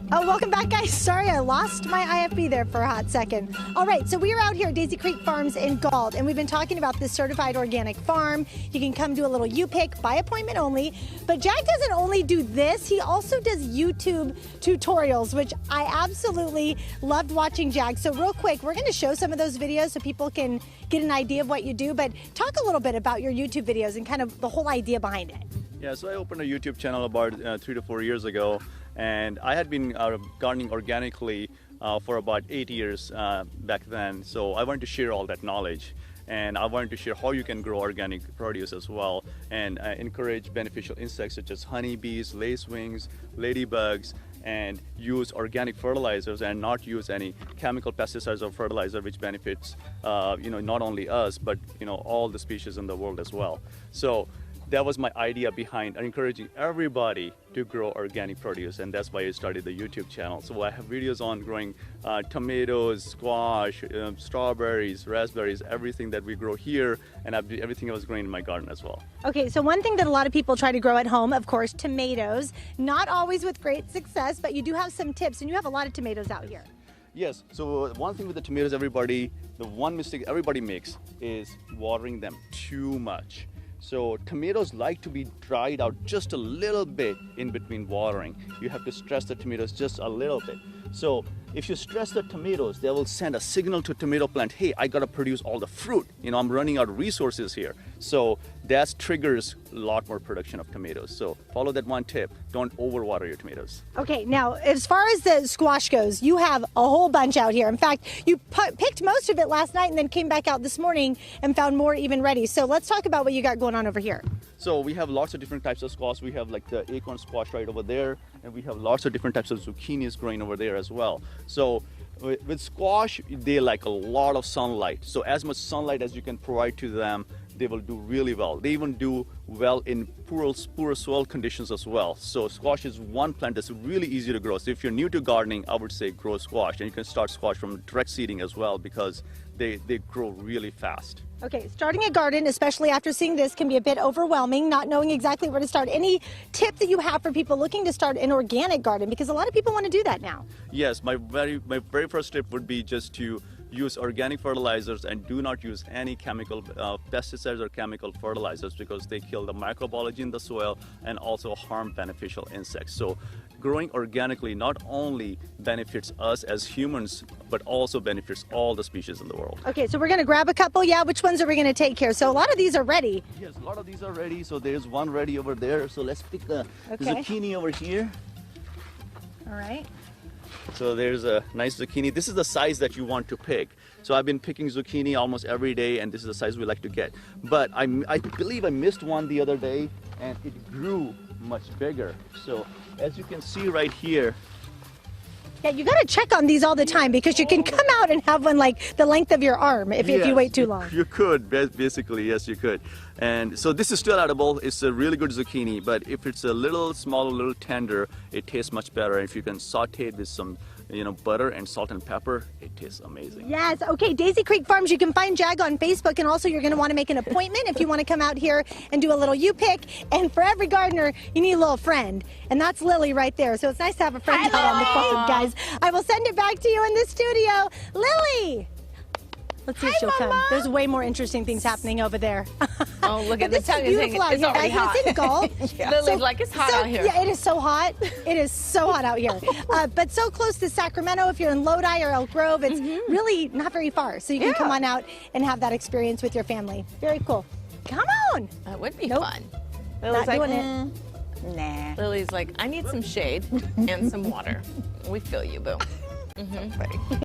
Oh, welcome back, guys. Sorry, I lost my IFB there for a hot second. All right, so we are out here at Daisy Creek Farms in Galt, and we've been talking about this certified organic farm. You can come do a little U-pick by appointment only. But Jack doesn't only do this, he also does YouTube tutorials, which I absolutely loved watching Jack. So real quick, we're going to show some of those videos so people can get an idea of what you do. But talk a little bit about your YouTube videos and kind of the whole idea behind it. Yeah, so I opened a YouTube channel about 3 to 4 years ago, and I had been gardening organically for about 8 years back then. So I wanted to share all that knowledge, and I wanted to share how you can grow organic produce as well, and encourage beneficial insects such as honeybees, lacewings, ladybugs, and use organic fertilizers and not use any chemical pesticides or fertilizer, which benefits not only us but all the species in the world as well. So that was my idea behind encouraging everybody to grow organic produce, and that's why I started the YouTube channel. So I have videos on growing tomatoes, squash, strawberries, raspberries, everything that we grow here, and everything I was growing in my garden as well. Okay, so one thing that a lot of people try to grow at home, of course, tomatoes. Not always with great success, but you do have some tips, and you have a lot of tomatoes out here. Yes, so one thing with the tomatoes, the one mistake everybody makes is watering them too much. So tomatoes like to be dried out just a little bit in between watering. You have to stress the tomatoes just a little bit. So if you stress the tomatoes, they will send a signal to tomato plant, hey, I gotta produce all the fruit. I'm running out of resources here. So that triggers a lot more production of tomatoes. So follow that one tip, don't overwater your tomatoes. Okay, now as far as the squash goes, you have a whole bunch out here. In fact, you picked most of it last night and then came back out this morning and found more even ready. So let's talk about what you got going on over here. So we have lots of different types of squash. We have like the acorn squash right over there, and we have lots of different types of zucchinis growing over there as well. So with squash, they like a lot of sunlight. So as much sunlight as you can provide to them, they will do really well. They even do well in poor soil conditions as well. So squash is one plant that's really easy to grow. So if you're new to gardening, I would say grow squash, and you can start squash from direct seeding as well, because they grow really fast. Okay, starting a garden, especially after seeing this, can be a bit overwhelming, not knowing exactly where to start. Any tip that you have for people looking to start an organic garden? Because a lot of people want to do that now. Yes, my very first tip would be just to use organic fertilizers and do not use any chemical pesticides or chemical fertilizers, because they kill the microbiology in the soil and also harm beneficial insects. So growing organically not only benefits us as humans, but also benefits all the species in the world. Okay, so we're going to grab a couple. Yeah, which ones are we going to take here? So a lot of these are ready. Yes, a lot of these are ready. So there's one ready over there. So let's pick the zucchini over here. All right. So there's a nice zucchini. This is the size that you want to pick. So I've been picking zucchini almost every day, and this is the size we like to get. But I believe I missed one the other day, and it grew much bigger. So as you can see right here. Yeah, you got to check on these all the time, because you can come out and have one like the length of your arm if you wait too long. You could, basically, yes, you could. And so this is still edible. It's a really good zucchini, but if it's a little small, a little tender, it tastes much better. If you can saute it with some butter and salt and pepper, it tastes amazing. Yes, okay, Daisy Creek Farms, you can find Jag on Facebook, and also you're going to want to make an appointment if you want to come out here and do a little U-pick. And for every gardener, you need a little friend, and that's Lily right there. So it's nice to have a friend out on the phone, guys. I will send it back to you in the studio. Lily! Let's see if she'll come. There's way more interesting things happening over there. Oh, look at this tongue. It's already hot. It's in Galt. Lily's like, it's hot out here. Yeah, it is so hot. It is so hot out here. But so close to Sacramento. If you're in Lodi or Elk Grove, it's really not very far. So you can come on out and have that experience with your family. Very cool. Come on. That would be fun. Lily's like, doing it. Nah. Lily's like, I need some shade and some water. We feel you, boo.